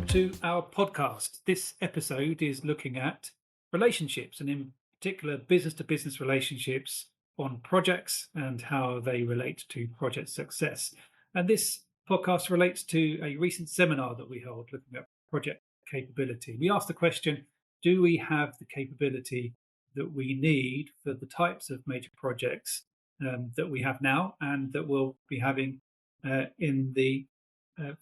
to our podcast. This episode is looking at relationships and, in particular, business to business relationships on projects and how they relate to project success. And this podcast relates to a recent seminar that we held looking at project capability. We asked the question, do we have the capability that we need for the types of major projects that we have now and that we'll be having in the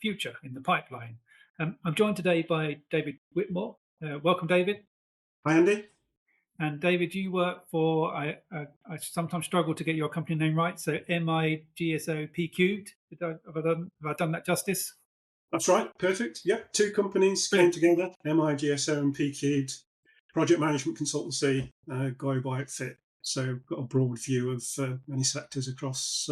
future, in the pipeline? I'm joined today by David Whitmore. Welcome, David. Hi, Andy. And David, you work for, I sometimes struggle to get your company name right, so MIGSO-PCUBED. Have I done that justice? That's right. Perfect. Yep. Two companies came together, MIGSO and PQ'd, project management consultancy, global outfit. So got a broad view of many sectors across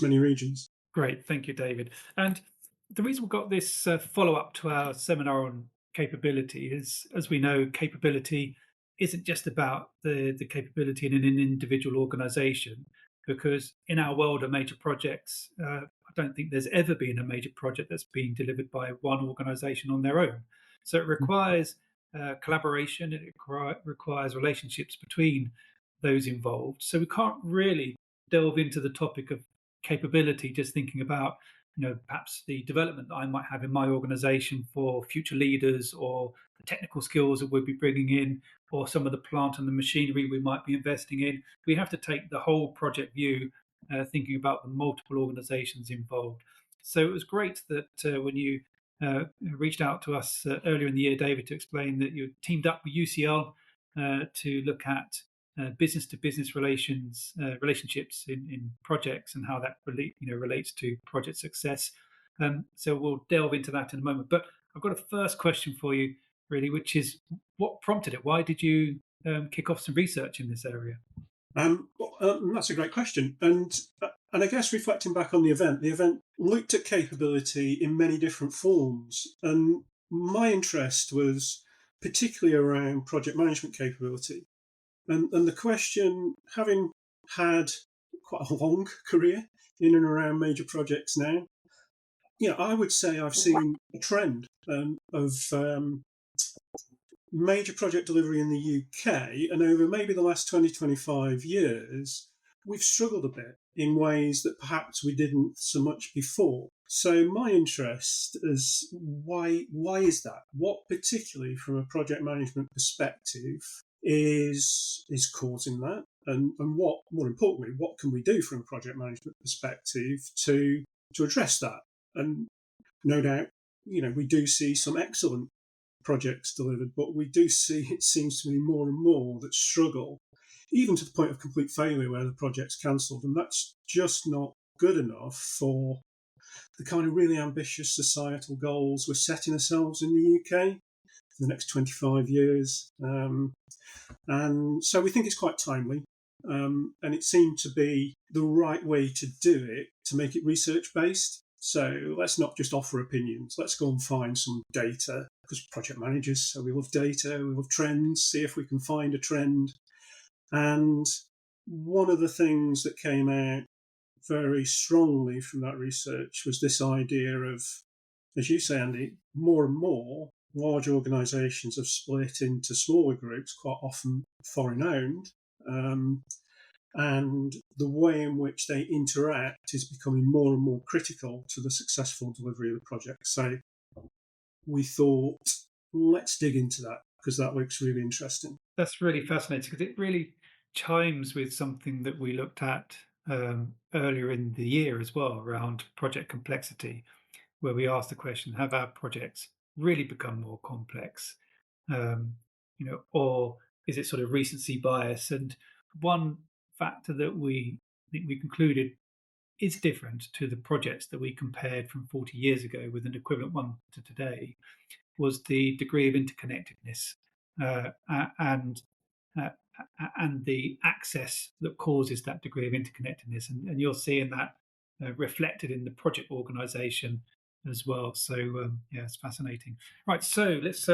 many regions. Great. Thank you, David. And the reason we've got this follow-up to our seminar on capability is, as we know, capability isn't just about the capability in an individual organization, because in our world of major projects, I don't think there's ever been a major project that's been delivered by one organization on their own. So it requires collaboration, it requires relationships between those involved. So we can't really delve into the topic of capability just thinking about perhaps the development that I might have in my organization for future leaders, or the technical skills that we'll be bringing in, or some of the plant and the machinery we might be investing in. We have to take the whole project view, thinking about the multiple organizations involved. So it was great that when you reached out to us earlier in the year, David, to explain that you teamed up with UCL to look at business to business relationships in projects and how that relates to project success. So we'll delve into that in a moment. But I've got a first question for you, really, which is what prompted it? Why did you kick off some research in this area? That's a great question, and I guess reflecting back on the event looked at capability in many different forms, and my interest was particularly around project management capability. And the question, having had quite a long career in and around major projects now, I would say I've seen a trend of major project delivery in the UK, and over maybe the last 20, 25 years, we've struggled a bit in ways that perhaps we didn't so much before. So my interest is why is that? What particularly from a project management perspective is causing that? And what, more importantly, what can we do from a project management perspective to address that? And no doubt, we do see some excellent projects delivered, but we do see, it seems to me, more and more that struggle, even to the point of complete failure where the project's cancelled. And that's just not good enough for the kind of really ambitious societal goals we're setting ourselves in the UK for the next 25 years. And so we think it's quite timely. And it seemed to be the right way to do it, to make it research-based. So let's not just offer opinions. Let's go and find some data, because project managers, so we love data, we love trends, see if we can find a trend. And one of the things that came out very strongly from that research was this idea of, as you say, Andy, more and more large organisations have split into smaller groups, quite often foreign-owned, and the way in which they interact is becoming more and more critical to the successful delivery of the project. So we thought, let's dig into that, because that looks really interesting. That's really fascinating, because it really chimes with something that we looked at earlier in the year as well, around project complexity, where we asked the question, have our projects really become more complex? Or is it sort of recency bias? And one factor that we concluded is different to the projects that we compared from 40 years ago with an equivalent one to today was the degree of interconnectedness and the access that causes that degree of interconnectedness. And you're seeing that reflected in the project organization as well. So, it's fascinating. Right, so let's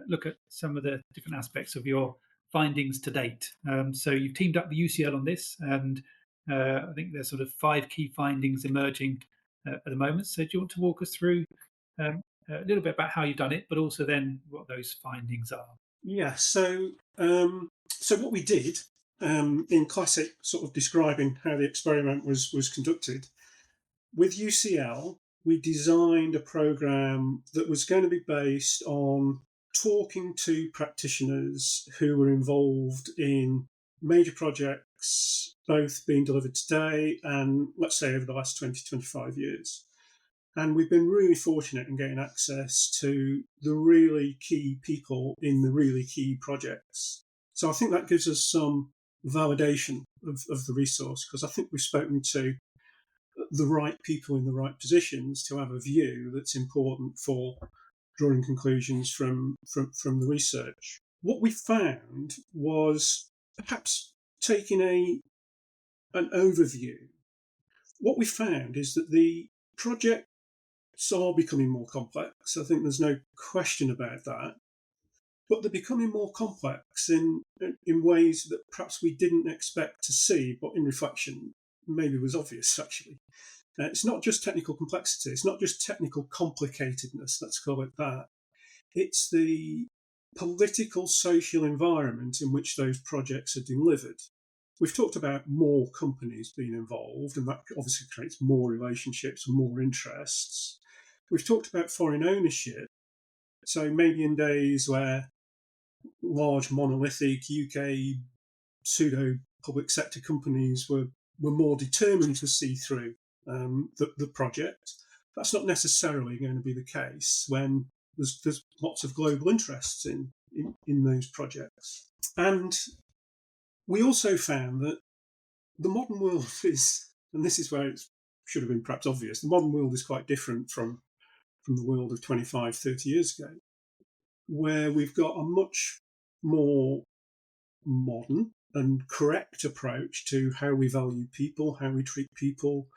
look at some of the different aspects of your findings to date. So you've teamed up with UCL on this, and I think there's sort of 5 key findings emerging at the moment. So do you want to walk us through a little bit about how you've done it, but also then what those findings are. Yeah. So what we did, in classic sort of describing how the experiment was conducted with UCL, we designed a program that was going to be based on talking to practitioners who were involved in major projects, both being delivered today and, let's say, over the last 20, 25 years. And we've been really fortunate in getting access to the really key people in the really key projects. So I think that gives us some validation of the resource, because I think we've spoken to the right people in the right positions to have a view that's important for drawing conclusions from the research. What we found was, perhaps taking an overview, what we found is that the projects are becoming more complex. I think there's no question about that. But they're becoming more complex in ways that perhaps we didn't expect to see, but in reflection maybe was obvious actually. It's not just technical complexity, it's not just technical complicatedness, let's call it that. It's the political, social environment in which those projects are delivered. We've talked about more companies being involved, and that obviously creates more relationships and more interests. We've talked about foreign ownership. So maybe in days where large monolithic UK pseudo public sector companies were more determined to see through the project, that's not necessarily going to be the case when there's lots of global interests in those projects. And we also found that the modern world is, and this is where it should have been perhaps obvious, the modern world is quite different from the world of 25, 30 years ago, where we've got a much more modern and correct approach to how we value people, how we treat people,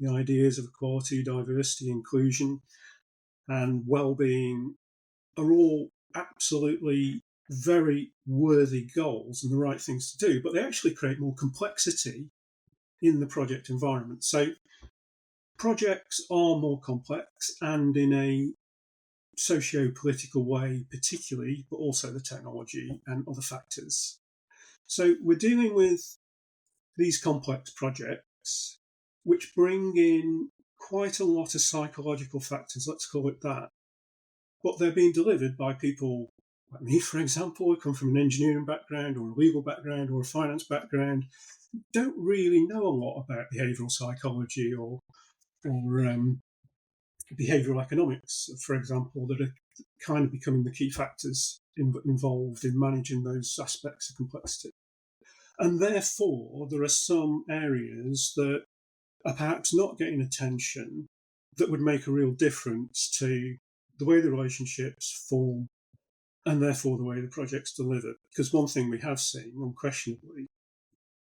the ideas of equality, diversity, inclusion, and well-being are all absolutely very worthy goals and the right things to do, but they actually create more complexity in the project environment. So projects are more complex, and in a socio-political way particularly, but also the technology and other factors. So we're dealing with these complex projects, which bring in quite a lot of psychological factors, let's call it that. But they're being delivered by people like me, for example, who come from an engineering background or a legal background or a finance background, don't really know a lot about behavioural psychology or behavioural economics, for example, that are kind of becoming the key factors involved in managing those aspects of complexity. And therefore, there are some areas that are perhaps not getting attention that would make a real difference to the way the relationships form and therefore the way the project's delivered. Because one thing we have seen, unquestionably,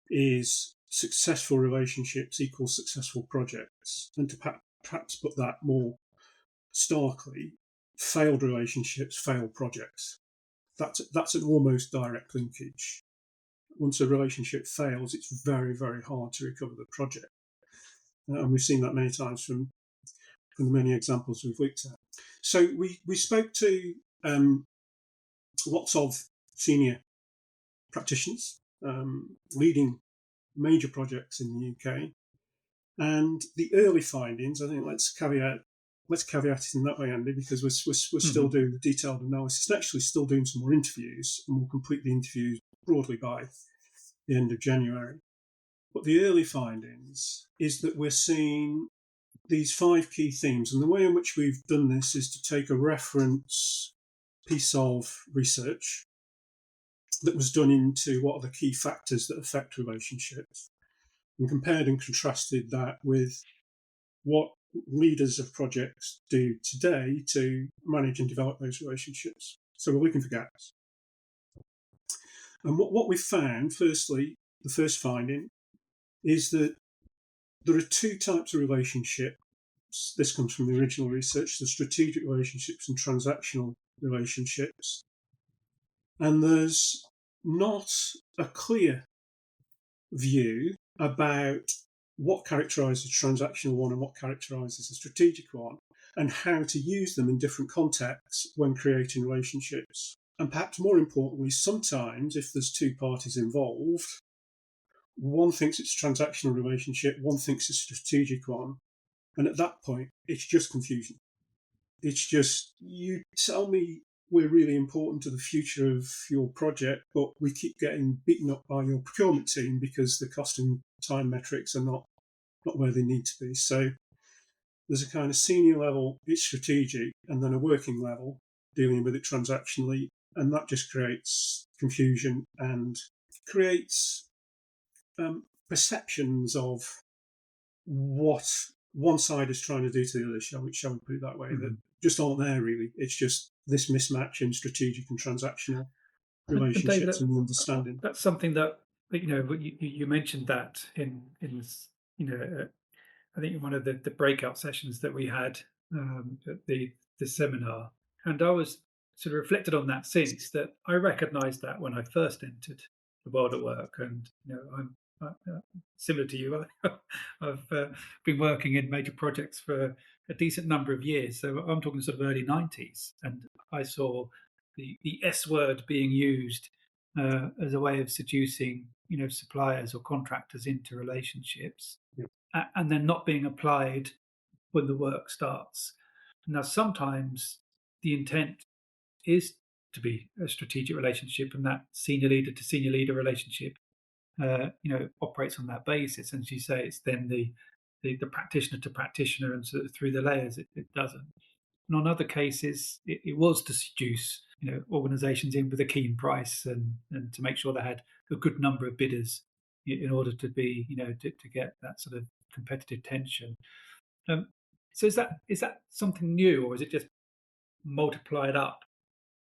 is successful relationships equals successful projects. And to perhaps put that more starkly, failed relationships fail projects. That's an almost direct linkage. Once a relationship fails, it's very, very hard to recover the project. And we've seen that many times from the many examples we've looked at. So we spoke to lots of senior practitioners leading major projects in the UK. And the early findings, I think let's caveat it in that way, Andy, because we're still doing the detailed analysis and actually still doing some more interviews, and we'll complete the interviews broadly by the end of January. But the early findings is that we're seeing these 5 key themes, and the way in which we've done this is to take a reference piece of research that was done into what are the key factors that affect relationships, and compared and contrasted that with what leaders of projects do today to manage and develop those relationships. So we're looking for gaps. And what we found, firstly, the first finding, is that there are 2 types of relationships. This comes from the original research, the strategic relationships and transactional relationships. And there's not a clear view about what characterises a transactional one and what characterises a strategic one. and how to use them in different contexts when creating relationships. And perhaps more importantly, sometimes if there's two parties involved, one thinks it's a transactional relationship, one thinks it's a strategic one. And at that point, it's just confusion. It's just, you tell me we're really important to the future of your project, but we keep getting beaten up by your procurement team because the cost and time metrics are not where they need to be. So there's a kind of senior level, it's strategic, and then a working level, dealing with it transactionally. And that just creates confusion and creates perceptions of what one side is trying to do to the other, shall we put it that way, that Mhm. just aren't there really. It's just this mismatch in strategic and transactional And David, relationships and the understanding. that's something that you mentioned that in I think in one of the breakout sessions that we had at the seminar, and I was sort of reflected on that since that I recognised that when I first entered the world of work, and I'm similar to you. I've been working in major projects for a decent number of years, so I'm talking sort of early '90s, and I saw the S word being used as a way of seducing suppliers or contractors into relationships Yeah. and then not being applied when the work starts. Now, sometimes the intent is to be a strategic relationship, and that senior leader to senior leader relationship, operates on that basis. And as you say, it's then the practitioner to practitioner, and sort of through the layers, it doesn't. And on other cases, it was to seduce organisations in with a keen price and to make sure they had a good number of bidders in order to be to get that sort of competitive tension. Um, so is that something new, or is it just multiplied up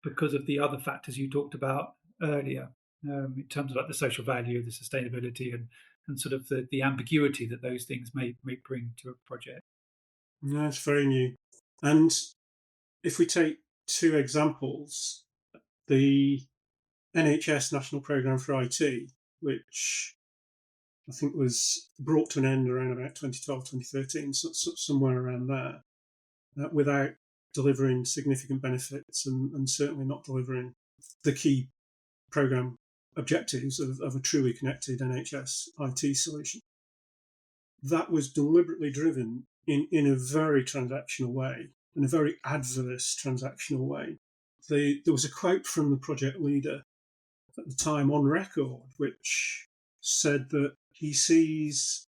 because of the other factors you talked about earlier, in terms of like the social value, the sustainability, and sort of the ambiguity that those things may bring to a project? No, it's very new. And if we take two examples, the NHS National Programme for IT, which I think was brought to an end around about 2012, 2013, somewhere around there, without delivering significant benefits and certainly not delivering the key programme objectives of a truly connected NHS IT solution. That was deliberately driven in a very transactional way, in a very adverse transactional way. There was a quote from the project leader at the time on record, which said that he sees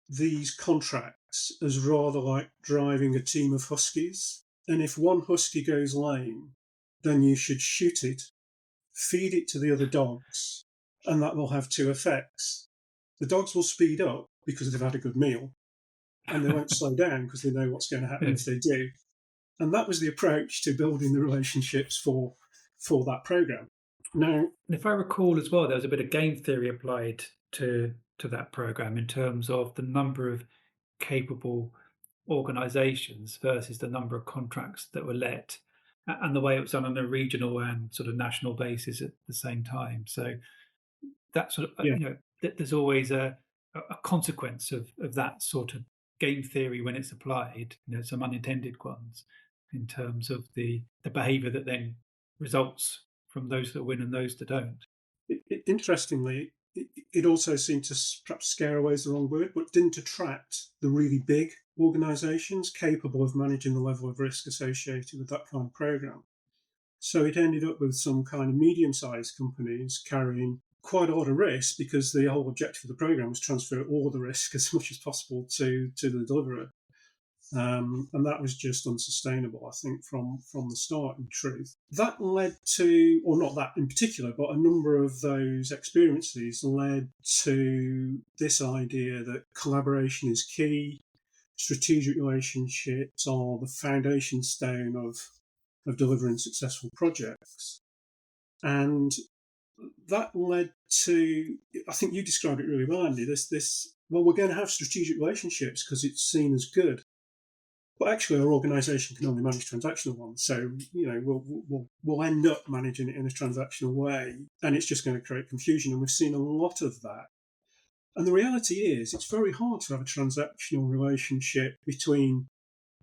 these contracts as rather like driving a team of huskies. And if one husky goes lame, then you should shoot it, feed it to the other dogs, and that will have two effects. The dogs will speed up because they've had a good meal, and they won't slow down because they know what's going to happen if they do. And that was the approach to building the relationships for that program. Now, And if I recall as well, there was a bit of game theory applied to that program in terms of the number of capable organizations versus the number of contracts that were let, and the way it was done on a regional and sort of national basis at the same time. So that sort of, yeah, there's always a consequence of that sort of game theory when it's applied, some unintended ones in terms of the behavior that then results from those that win and those that don't. interestingly, it also seemed to perhaps scare away is the wrong word, but didn't attract the really big organisations capable of managing the level of risk associated with that kind of program. So it ended up with some kind of medium-sized companies carrying quite a lot of risk because the whole objective of the program was transfer all the risk as much as possible to the deliverer. And that was just unsustainable, I think, from the start, in truth. That led to, or not that in particular, but a number of those experiences led to this idea that collaboration is key, strategic relationships are the foundation stone of delivering successful projects. And that led to, I think you described it really well, Andy, well, we're going to have strategic relationships because it's seen as good. But actually, our organisation can only manage transactional ones. So, we'll end up managing it in a transactional way, and it's just going to create confusion. And we've seen a lot of that. And the reality is, it's very hard to have a transactional relationship between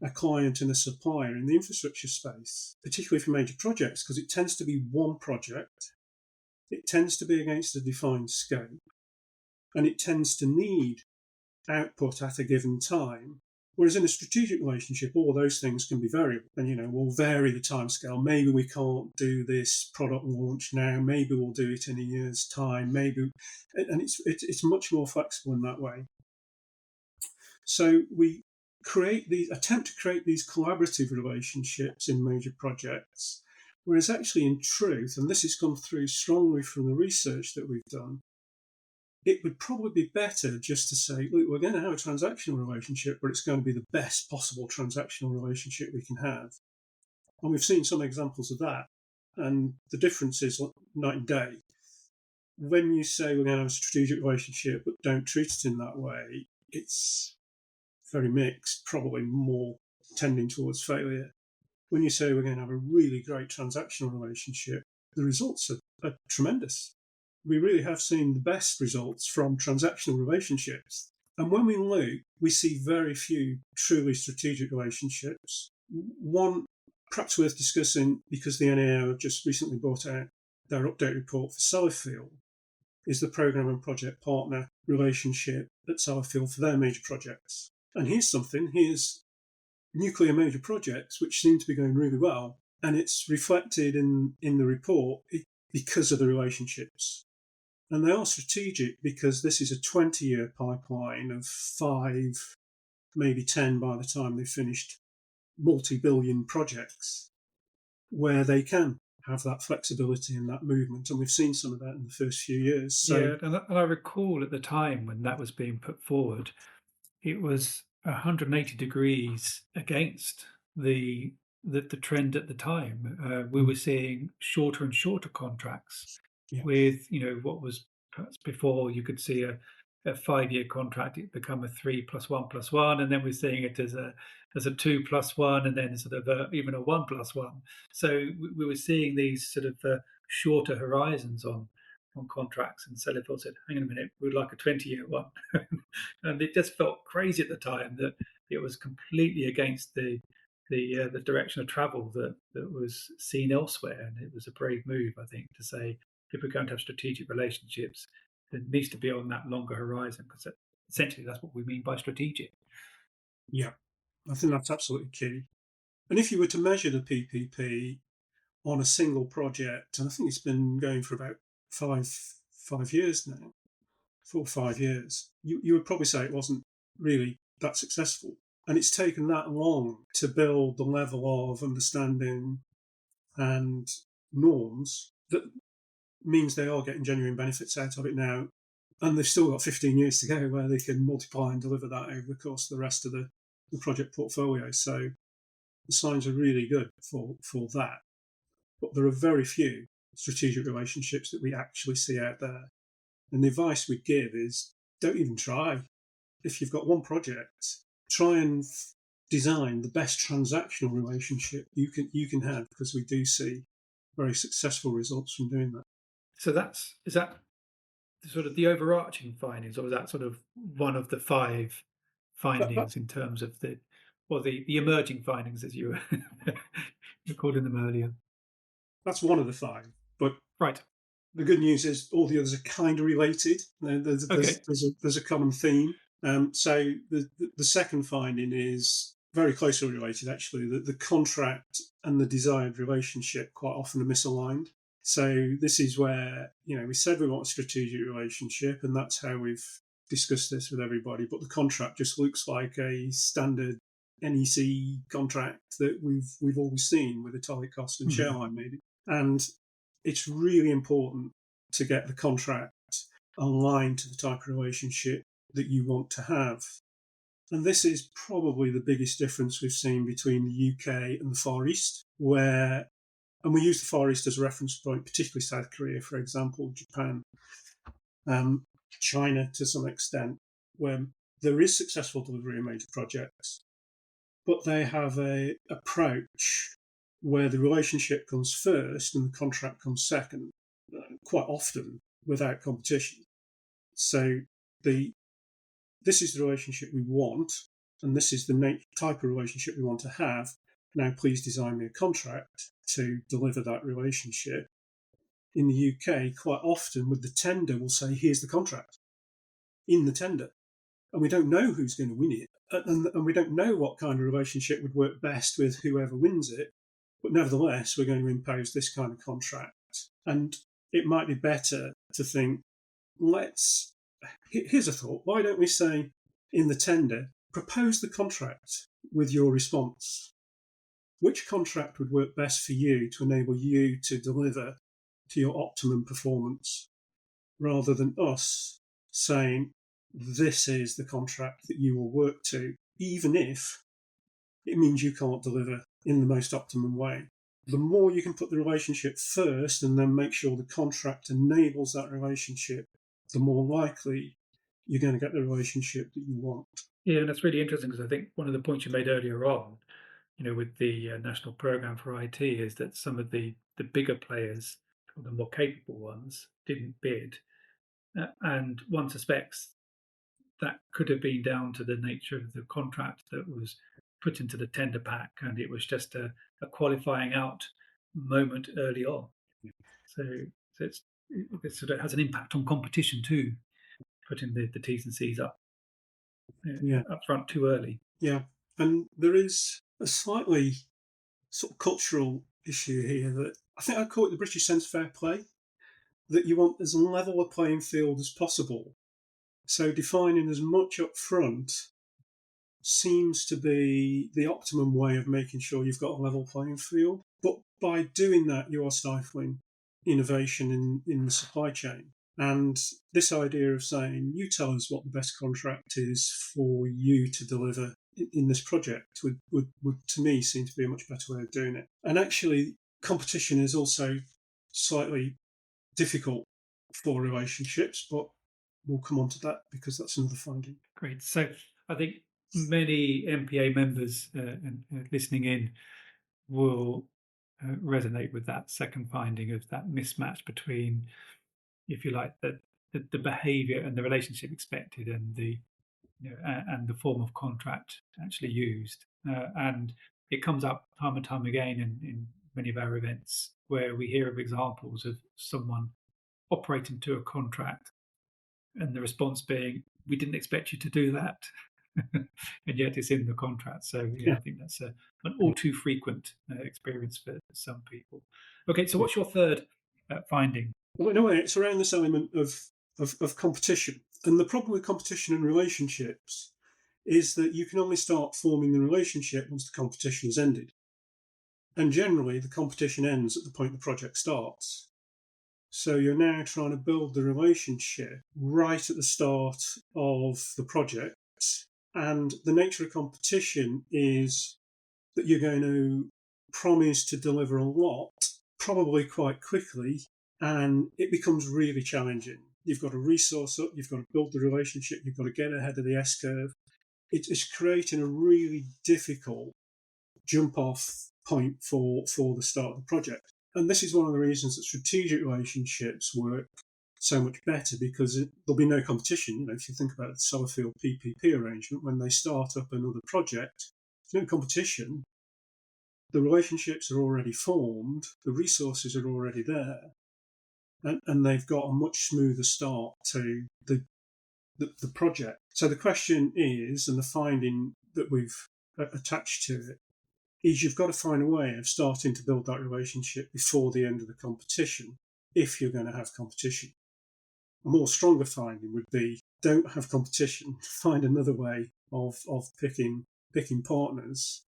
a client and a supplier in the infrastructure space, particularly for major projects, because it tends to be one project, it tends to be against a defined scope, and it tends to need output at a given time. Whereas in a strategic relationship, all those things can be variable, and we'll vary the timescale. Maybe we can't do this product launch now. Maybe we'll do it in a year's time. Maybe, and it's much more flexible in that way. So we attempt to create these collaborative relationships in major projects, whereas actually in truth, and this has come through strongly from the research that we've done, it would probably be better just to say, look, we're going to have a transactional relationship, but it's going to be the best possible transactional relationship we can have. And we've seen some examples of that. And the difference is night and day. When you say we're going to have a strategic relationship, but don't treat it in that way, it's very mixed, probably more tending towards failure. When you say we're going to have a really great transactional relationship, the results are tremendous. We really have seen the best results from transactional relationships. And when we look, we see very few truly strategic relationships. One, perhaps worth discussing, because the NAO have just recently brought out their update report for Sellafield, is the program and project partner relationship at Sellafield for their major projects. And here's nuclear major projects, which seem to be going really well. And it's reflected in the report because of the relationships. And they are strategic because this is a 20-year pipeline of 5, maybe 10 by the time they've finished multi-billion projects, where they can have that flexibility and that movement. And we've seen some of that in the first few years. So, and I recall at the time when that was being put forward, it was 180 degrees against the trend at the time. We were seeing shorter and shorter contracts yeah. with, what was perhaps before you could see a 5-year contract, it become a 3+1+1, and then we're seeing it as a 2+1, and then sort of even a 1+1. So we were seeing these sort of shorter horizons on contracts, and Sellafield said, "Hang on a minute, we'd like a 20-year one," and it just felt crazy at the time that it was completely against the direction of travel that was seen elsewhere, and it was a brave move, I think, to say if we're going to have strategic relationships, it needs to be on that longer horizon, because essentially that's what we mean by strategic. Yeah, I think that's absolutely key. And if you were to measure the PPP on a single project, and I think it's been going for about five years now, 4 or 5 years, you would probably say it wasn't really that successful. And it's taken that long to build the level of understanding and norms that means they are getting genuine benefits out of it now. And they've still got 15 years to go where they can multiply and deliver that over the course of the rest of the project portfolio. So the signs are really good for that. But there are very few strategic relationships that we actually see out there. And the advice we give is don't even try. If you've got one project, try and design the best transactional relationship you can have, because we do see very successful results from doing that. So is that sort of the overarching findings, or is that sort of one of the 5 findings in terms of the emerging findings, as you were calling them earlier? That's one of the 5, but Right. the good news is all the others are kind of related. Okay. There's a common theme. So the second finding is very closely related, actually. That the contract and the desired relationship quite often are misaligned. So this is where, we said we want a strategic relationship, and that's how we've discussed this with everybody. But the contract just looks like a standard NEC contract that we've always seen with a target cost and share line, maybe. And it's really important to get the contract aligned to the type of relationship that you want to have. And this is probably the biggest difference we've seen between the UK and the Far East, and we use the Far East as a reference point, particularly South Korea, for example, Japan, China to some extent, where there is successful delivery of major projects, but they have a approach where the relationship comes first and the contract comes second, quite often without competition. So this is the relationship we want, and this is the type of relationship we want to have. Now, please design me a contract to deliver that relationship. In the UK, quite often with the tender, we'll say, here's the contract in the tender. And we don't know who's going to win it. And we don't know what kind of relationship would work best with whoever wins it. But nevertheless, we're going to impose this kind of contract. And it might be better to think, here's a thought. Why don't we say in the tender, propose the contract with your response? Which contract would work best for you to enable you to deliver to your optimum performance, rather than us saying, this is the contract that you will work to, even if it means you can't deliver in the most optimum way. The more you can put the relationship first and then make sure the contract enables that relationship, the more likely you're going to get the relationship that you want. Yeah, and that's really interesting because I think one of the points you made earlier on, with the National Programme for IT, is that some of the bigger players, or the more capable ones, didn't bid, and one suspects that could have been down to the nature of the contract that was put into the tender pack, and it was just a qualifying out moment early on. So, it sort of has an impact on competition too, putting the T's and C's up front too early. Yeah, and there is a slightly sort of cultural issue here that I think I call it the British sense of fair play, that you want as level a playing field as possible. So defining as much up front seems to be the optimum way of making sure you've got a level playing field. But by doing that, you are stifling innovation in the supply chain. And this idea of saying, you tell us what the best contract is for you to deliver in this project would to me seem to be a much better way of doing it. And actually, competition is also slightly difficult for relationships, but we'll come on to that because that's another finding. Great. So I think many MPA members listening in will resonate with that second finding of that mismatch between, if you like, the behaviour and the relationship expected, and and the form of contract actually used. And it comes up time and time again in many of our events where we hear of examples of someone operating to a contract and the response being, "We didn't expect you to do that," and yet it's in the contract. So yeah, I think that's an all too frequent experience for some people. Okay, so what's your third finding? Well, in a way, it's around this element of competition. And the problem with competition and relationships is that you can only start forming the relationship once the competition has ended. And generally, the competition ends at the point the project starts. So you're now trying to build the relationship right at the start of the project. And the nature of competition is that you're going to promise to deliver a lot, probably quite quickly, and it becomes really challenging. You've got to resource up, you've got to build the relationship, you've got to get ahead of the S curve. It's creating a really difficult jump off point for the start of the project. And this is one of the reasons that strategic relationships work so much better, because there'll be no competition. If you think about the Sellafield PPP arrangement, when they start up another project, there's no competition. The relationships are already formed, the resources are already there, and they've got a much smoother start to the project. So the question is, and the finding that we've attached to it, is you've got to find a way of starting to build that relationship before the end of the competition, if you're going to have competition. A more stronger finding would be, don't have competition, find another way of picking partners,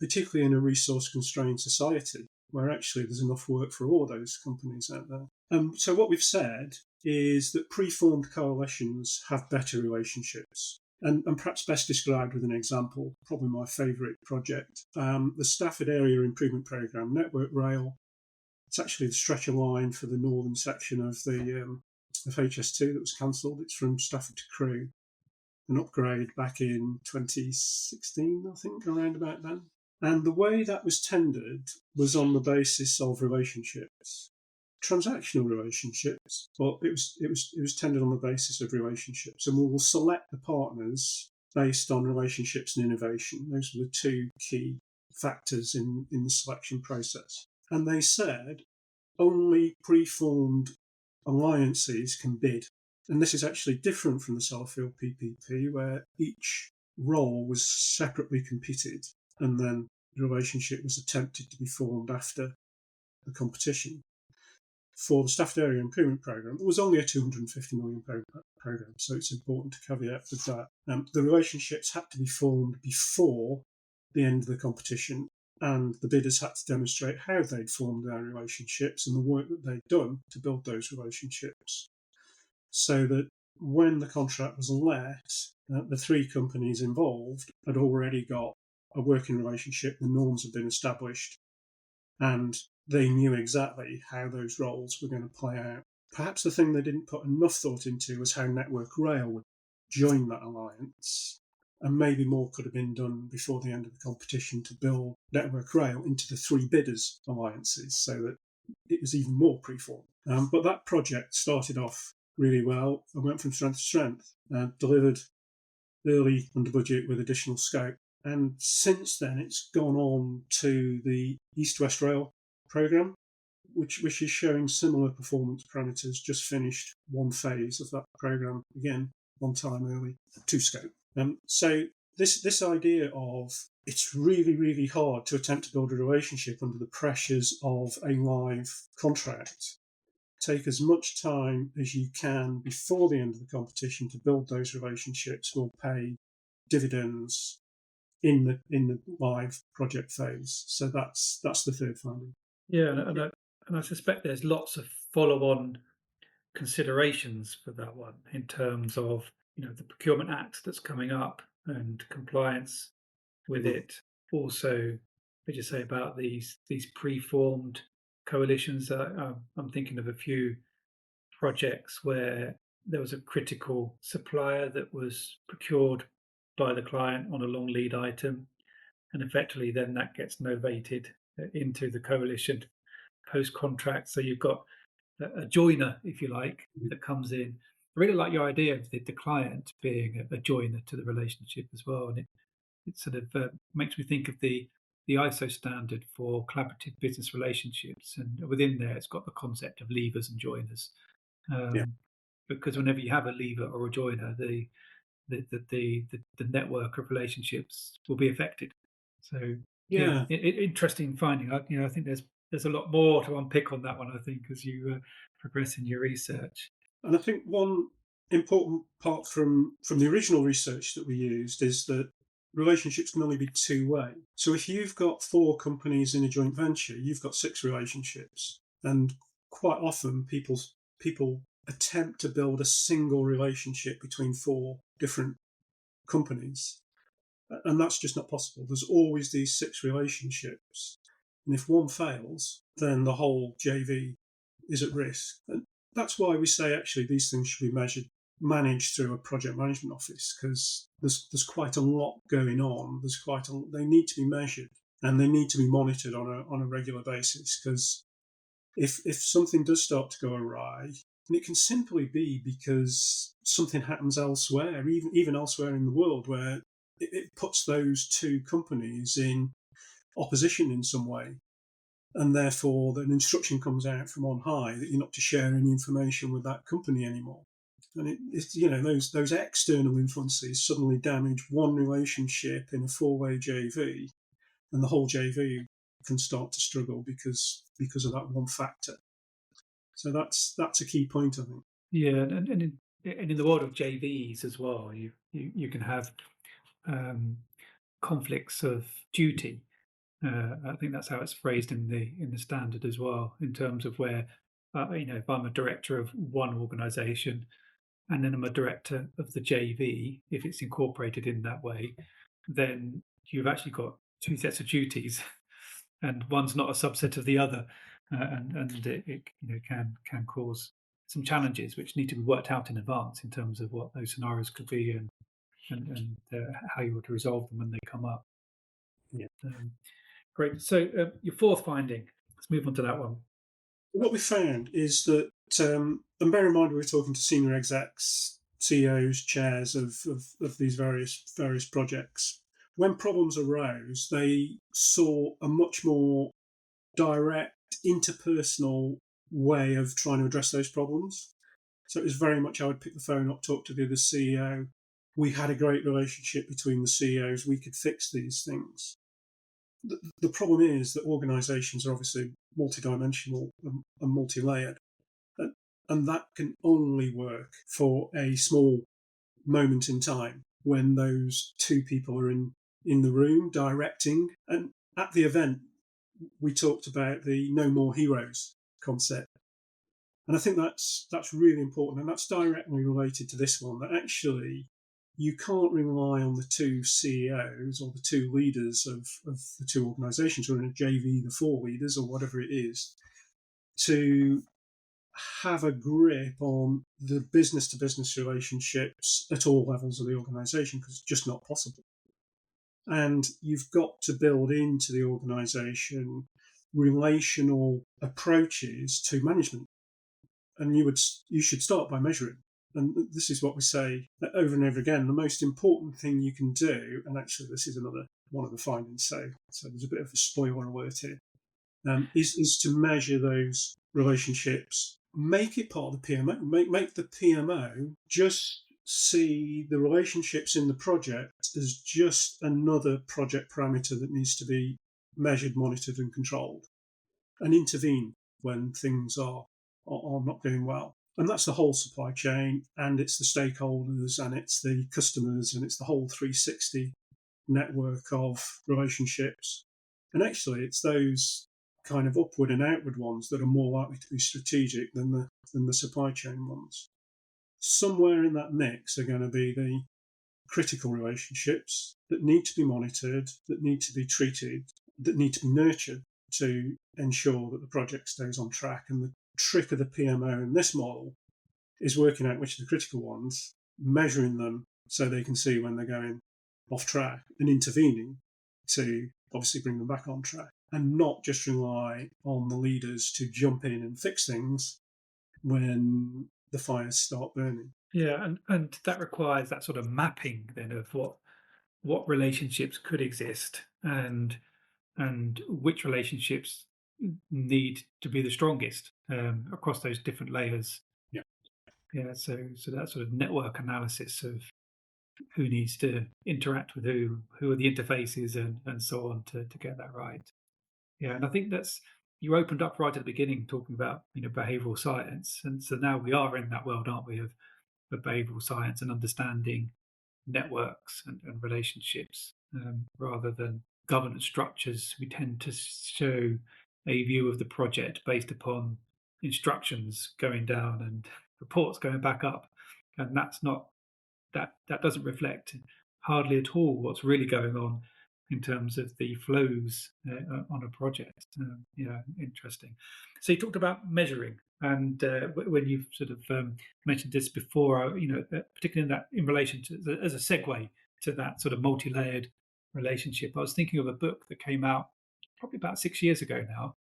particularly in a resource-constrained society, where actually there's enough work for all those companies out there. So what we've said is that pre-formed coalitions have better relationships. And perhaps best described with an example, probably my favourite project, the Stafford Area Improvement Programme, Network Rail. It's actually the stretcher line for the northern section of the of HS2 that was cancelled. It's from Stafford to Crewe, an upgrade back in 2016, I think, around about then. And the way that was tendered was on the basis of relationships, transactional relationships, but it was tendered on the basis of relationships. And we will select the partners based on relationships and innovation. Those were the two key factors in the selection process. And they said only preformed alliances can bid. And this is actually different from the Sellafield PPP, where each role was separately competed and then the relationship was attempted to be formed after the competition. For the Stafford Area Improvement Programme, it was only a £250 million programme, so it's important to caveat with that. The relationships had to be formed before the end of the competition, and the bidders had to demonstrate how they'd formed their relationships and the work that they'd done to build those relationships. So that when the contract was let, the three companies involved had already got a working relationship, the norms had been established, and they knew exactly how those roles were going to play out. Perhaps the thing they didn't put enough thought into was how Network Rail would join that alliance, and maybe more could have been done before the end of the competition to build Network Rail into the three bidders' alliances so that it was even more preformed. But that project started off really well and went from strength to strength, delivered early under budget with additional scope. And since then, it's gone on to the East West Rail programme, which is showing similar performance parameters, just finished one phase of that programme, again, one time early, to scope. So this idea of it's really, really hard to attempt to build a relationship under the pressures of a live contract. Take as much time as you can before the end of the competition to build those relationships will pay dividends in the live project phase. So that's the third finding. Yeah, and I suspect there's lots of follow-on considerations for that one in terms of the Procurement Act that's coming up and compliance with Mm. it. Also, as you say about these preformed coalitions, I'm thinking of a few projects where there was a critical supplier that was procured by the client on a long lead item, and effectively then that gets novated into the coalition post contract. So you've got a joiner, if you like, that comes in. I really like your idea of the client being a joiner to the relationship as well, and it sort of makes me think of the ISO standard for collaborative business relationships, and within there, it's got the concept of levers and joiners. Yeah. Because whenever you have a lever or a joiner, the network of relationships will be affected. So yeah, Yeah. interesting finding. I think there's a lot more to unpick on that one. I think as you progress in your research. And I think one important part from the original research that we used is that relationships can only be two-way. So if you've got four companies in a joint venture, you've got six relationships. And quite often people attempt to build a single relationship between four different companies. And that's just not possible. There's always these six relationships. And if one fails, then the whole JV is at risk. And that's why we say actually these things should be managed through a project management office, because there's quite a lot going on. They need to be measured and they need to be monitored on a regular basis, because if something does start to go awry, and it can simply be because something happens elsewhere, even elsewhere in the world, where it puts those two companies in opposition in some way, and therefore an instruction comes out from on high that you're not to share any information with that company anymore. And it's those external influences suddenly damage one relationship in a four-way JV, and the whole JV can start to struggle because of that one factor. So that's a key point, I think. Yeah, and in the world of JVs as well, you can have conflicts of duty. I think that's how it's phrased in the standard as well, in terms of where if I'm a director of one organisation and then I'm a director of the JV, if it's incorporated in that way, then you've actually got two sets of duties, and one's not a subset of the other, and it can cause some challenges which need to be worked out in advance in terms of what those scenarios could be and how you would resolve them when they come up. Yeah. Great. So your fourth finding. Let's move on to that one. What we found is that, and bear in mind we were talking to senior execs CEOs, chairs of these various projects. When problems arose, they saw a much more direct, interpersonal way of trying to address those problems. So it was very much I would pick the phone up, talk to the other CEO. We had a great relationship between the CEOs. We could fix these things. The problem is that organisations are obviously multidimensional and multi-layered, and, and that can only work for a small moment in time when those two people are in the room directing. And at the event, we talked about the no more heroes concept. And I think that's really important, and that's directly related to this one. That actually you can't rely on the two CEOs or the two leaders of the two organisations, or in a JV, the four leaders or whatever it is, to have a grip on the business to business relationships at all levels of the organisation, because it's just not possible. And you've got to build into the organisation relational approaches to management, and you should start by measuring. And this is what we say over and over again. The most important thing you can do, and actually this is another one of the findings, so there's a bit of a spoiler alert here, is to measure those relationships. Make it part of the PMO. Make the PMO just see the relationships in the project as just another project parameter that needs to be measured, monitored, and controlled, and intervene when things are not going well. And that's the whole supply chain, and it's the stakeholders, and it's the customers, and it's the whole 360 network of relationships. And actually, it's those kind of upward and outward ones that are more likely to be strategic than the supply chain ones. Somewhere in that mix are going to be the critical relationships that need to be monitored, that need to be treated, that need to be nurtured to ensure that the project stays on track. And the trick of the PMO in this model is working out which are the critical ones, measuring them so they can see when they're going off track, and intervening to obviously bring them back on track, and not just rely on the leaders to jump in and fix things when the fires start burning. Yeah, and that requires that sort of mapping then of what relationships could exist, and which relationships need to be the strongest across those different layers. Yeah. Yeah, so that sort of network analysis of who needs to interact with who are the interfaces, and so on to get that right. Yeah, and I think that's you opened up right at the beginning talking about behavioral science, and so now we are in that world, aren't we, of behavioral science and understanding networks and relationships rather than governance structures. We tend to show a view of the project based upon instructions going down and reports going back up, and that doesn't reflect hardly at all what's really going on in terms of the flows on a project. Yeah, interesting. So you talked about measuring, and when you've sort of mentioned this before, particularly in relation to as a segue to that sort of multi-layered relationship, I was thinking of a book that came out probably about 6 years ago now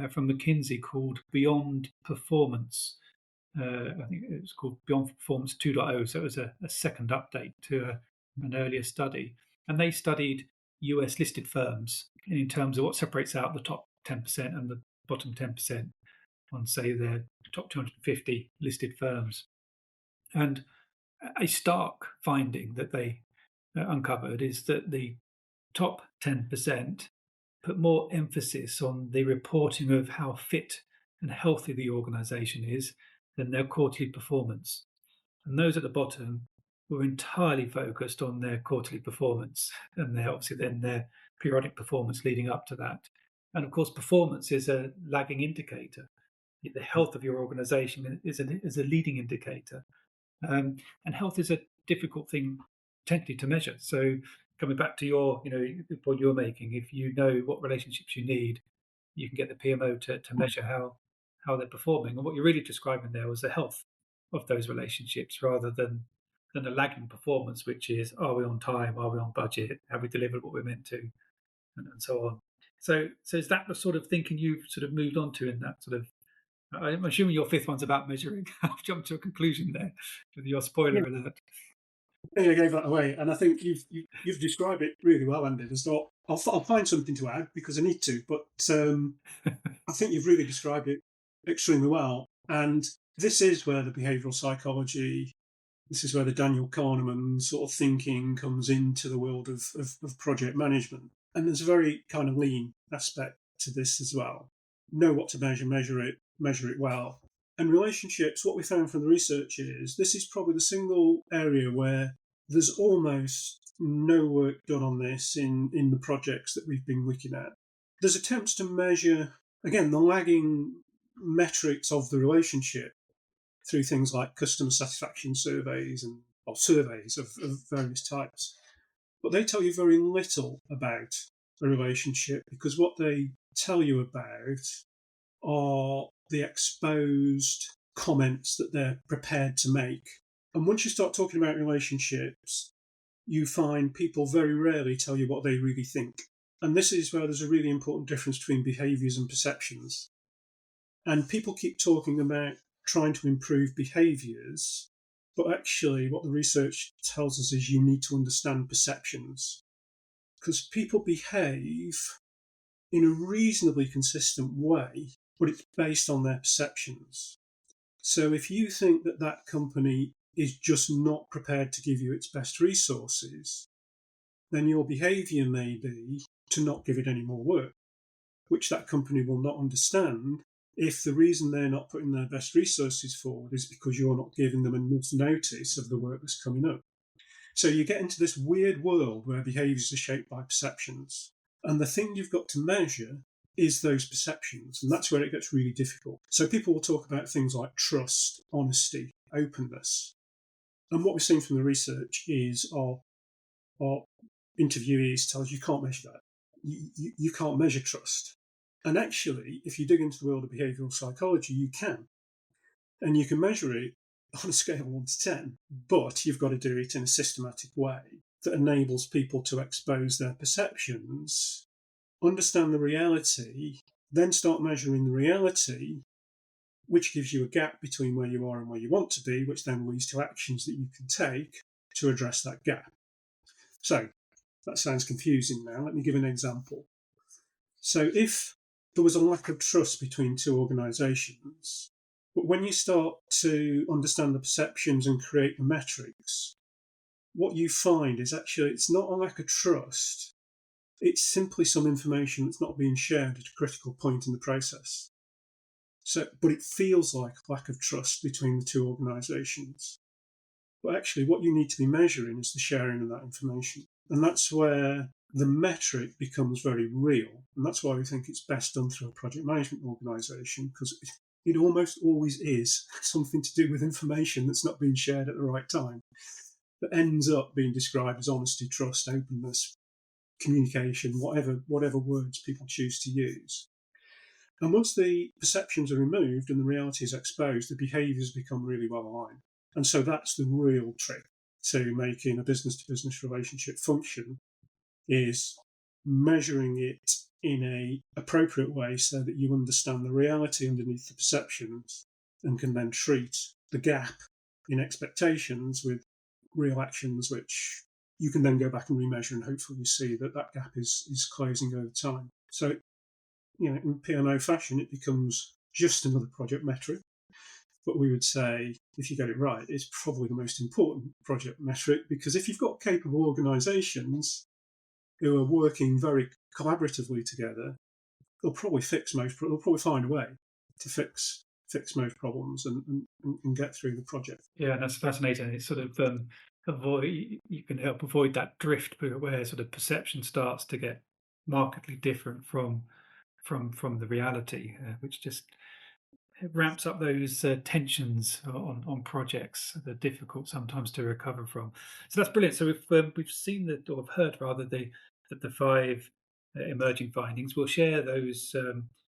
from McKinsey called Beyond Performance. I think it was called Beyond Performance 2.0. So it was a second update to an earlier study. And they studied US listed firms in terms of what separates out the top 10% and the bottom 10% on, say, their top 250 listed firms. And a stark finding that they uncovered is that the top 10% put more emphasis on the reporting of how fit and healthy the organization is than their quarterly performance. And those at the bottom were entirely focused on their quarterly performance, and obviously then their periodic performance leading up to that. And of course, performance is a lagging indicator. The health of your organization is a leading indicator. And health is a difficult thing potentially to measure. So coming back to the point you're making, if you know what relationships you need, you can get the PMO to measure how they're performing. And what you're really describing there was the health of those relationships rather than a lagging performance, which is, are we on time? Are we on budget? Have we delivered what we're meant to? And so on. So is that the sort of thinking you've sort of moved on to in that sort of I'm assuming your fifth one's about measuring. I've jumped to a conclusion there with your Yeah, spoiler alert. I think I gave that away, and I think you've described it really well, Andy. There's not. I'll find something to add because I need to, but I think you've really described it extremely well. And this is where the behavioural psychology, this is where the Daniel Kahneman sort of thinking comes into the world of project management. And there's a very kind of lean aspect to this as well. Know what to measure it well. And relationships, what we found from the research is this is probably the single area where there's almost no work done on this in the projects that we've been looking at. There's attempts to measure, again, the lagging metrics of the relationship through things like customer satisfaction surveys and or surveys of various types. But they tell you very little about a relationship because what they tell you about are the exposed comments that they're prepared to make. And once you start talking about relationships, you find people very rarely tell you what they really think. And this is where there's a really important difference between behaviours and perceptions. And people keep talking about trying to improve behaviours, but actually, what the research tells us is you need to understand perceptions because people behave in a reasonably consistent way, but it's based on their perceptions. So if you think that that company is just not prepared to give you its best resources, then your behaviour may be to not give it any more work, which that company will not understand if the reason they're not putting their best resources forward is because you're not giving them enough notice of the work that's coming up. So you get into this weird world where behaviours are shaped by perceptions. And the thing you've got to measure is those perceptions. And that's where it gets really difficult. So people will talk about things like trust, honesty, openness. And what we're seeing from the research is our interviewees tell us you can't measure that. You can't measure trust. And actually, if you dig into the world of behavioural psychology, you can. And you can measure it on a scale of 1 to 10, but you've got to do it in a systematic way that enables people to expose their perceptions, understand the reality, then start measuring the reality, which gives you a gap between where you are and where you want to be, which then leads to actions that you can take to address that gap. So that sounds confusing now. Let me give an example. So if there was a lack of trust between two organisations, but when you start to understand the perceptions and create the metrics, what you find is actually it's not a lack of trust, it's simply some information that's not being shared at a critical point in the process. So, but it feels like a lack of trust between the two organisations. But actually, what you need to be measuring is the sharing of that information. And that's where the metric becomes very real. And that's why we think it's best done through a project management organisation, because it almost always is something to do with information that's not being shared at the right time, that ends up being described as honesty, trust, openness, communication, whatever words people choose to use. And once the perceptions are removed and the reality is exposed, the behaviours become really well aligned. And so that's the real trick to making a business to business relationship function, is measuring it in a appropriate way so that you understand the reality underneath the perceptions and can then treat the gap in expectations with real actions which you can then go back and remeasure and hopefully see that that gap is closing over time. So, in PMO fashion, it becomes just another project metric. But we would say, if you get it right, it's probably the most important project metric, because if you've got capable organisations who are working very collaboratively together, they'll probably find a way to fix most problems and get through the project. Yeah, that's fascinating. It's sort of you can help avoid that drift where sort of perception starts to get markedly different from the reality, which just it ramps up those tensions on projects that are difficult sometimes to recover from. So that's brilliant. So we've seen or heard rather the five emerging findings. We'll share those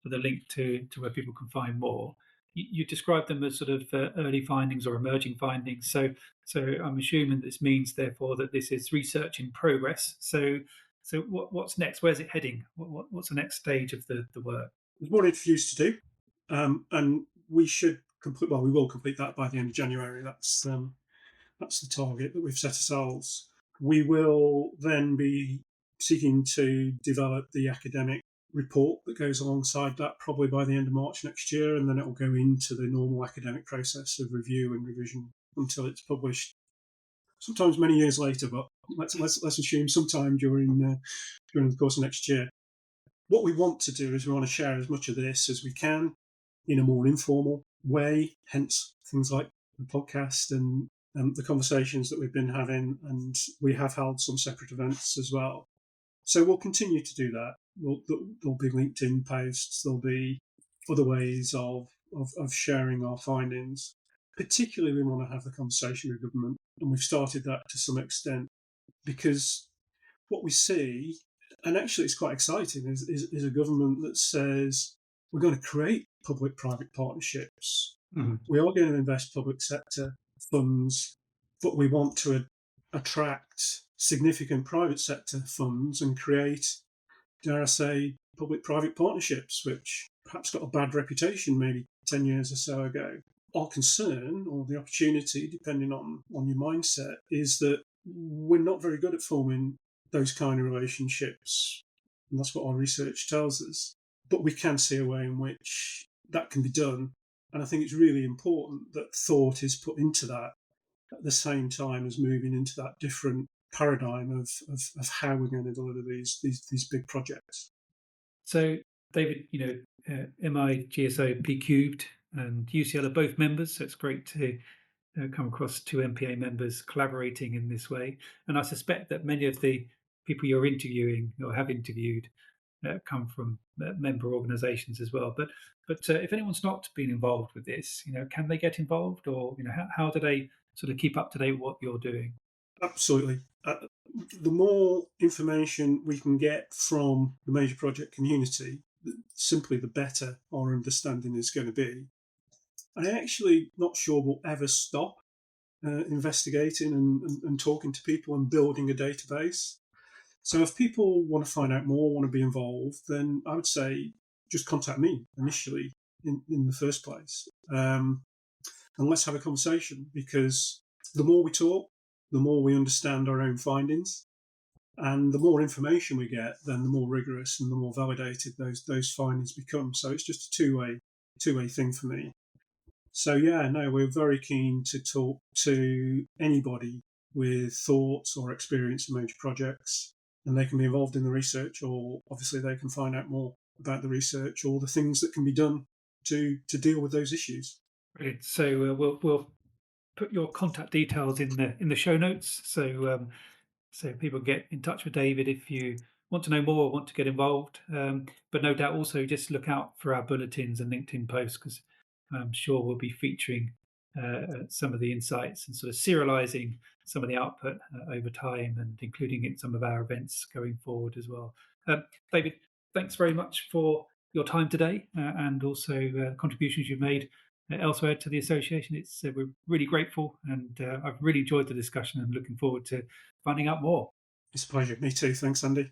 with a link to where people can find more. You describe them as sort of early findings or emerging findings. So I'm assuming this means therefore that this is research in progress. So what's next? Where's it heading? What's the next stage of the work? There's more interviews to do, and we should complete. Well, we will complete that by the end of January. That's the target that we've set ourselves. We will then be seeking to develop the academic report that goes alongside that, probably by the end of March next year, and then it will go into the normal academic process of review and revision until it's published. Sometimes many years later, but let's assume sometime during the course of next year. What we want to do is we want to share as much of this as we can in a more informal way, hence things like the podcast and the conversations that we've been having, and we have held some separate events as well. So we'll continue to do that. There'll be LinkedIn posts, there'll be other ways of sharing our findings. Particularly, we want to have the conversation with government, and we've started that to some extent because what we see, and actually it's quite exciting, is a government that says we're going to create public-private partnerships. Mhm. We are going to invest public sector funds, but we want to attract significant private sector funds and create, dare I say, public-private partnerships, which perhaps got a bad reputation maybe 10 years or so ago. Our concern, or the opportunity, depending on your mindset, is that we're not very good at forming those kind of relationships. And that's what our research tells us. But we can see a way in which that can be done. And I think it's really important that thought is put into that at the same time as moving into that different paradigm of how we're going to deliver these big projects. So, David, MIGSO-PCUBED and UCL are both members, so it's great to come across two MPA members collaborating in this way. And I suspect that many of the people you're interviewing or have interviewed come from member organisations as well. But if anyone's not been involved with this, can they get involved, or how do they sort of keep up to date with what you're doing? Absolutely. The more information we can get from the major project community, simply the better our understanding is going to be. I'm actually not sure we'll ever stop investigating and talking to people and building a database. So if people want to find out more, want to be involved, then I would say just contact me initially in the first place. And let's have a conversation, because the more we talk, the more we understand our own findings. And the more information we get, then the more rigorous and the more validated those findings become. So it's just a two-way thing for me. So yeah, no, we're very keen to talk to anybody with thoughts or experience in major projects, and they can be involved in the research, or obviously they can find out more about the research or the things that can be done to deal with those issues. Brilliant. So we'll put your contact details in the show notes, so people get in touch with David if you want to know more or want to get involved. But no doubt also just look out for our bulletins and LinkedIn posts, because I'm sure we'll be featuring some of the insights and sort of serializing some of the output over time, and including in some of our events going forward as well. David, thanks very much for your time today, and also contributions you've made elsewhere to the association. We're really grateful, and I've really enjoyed the discussion and looking forward to finding out more. It's a pleasure. Me too. Thanks, Andy.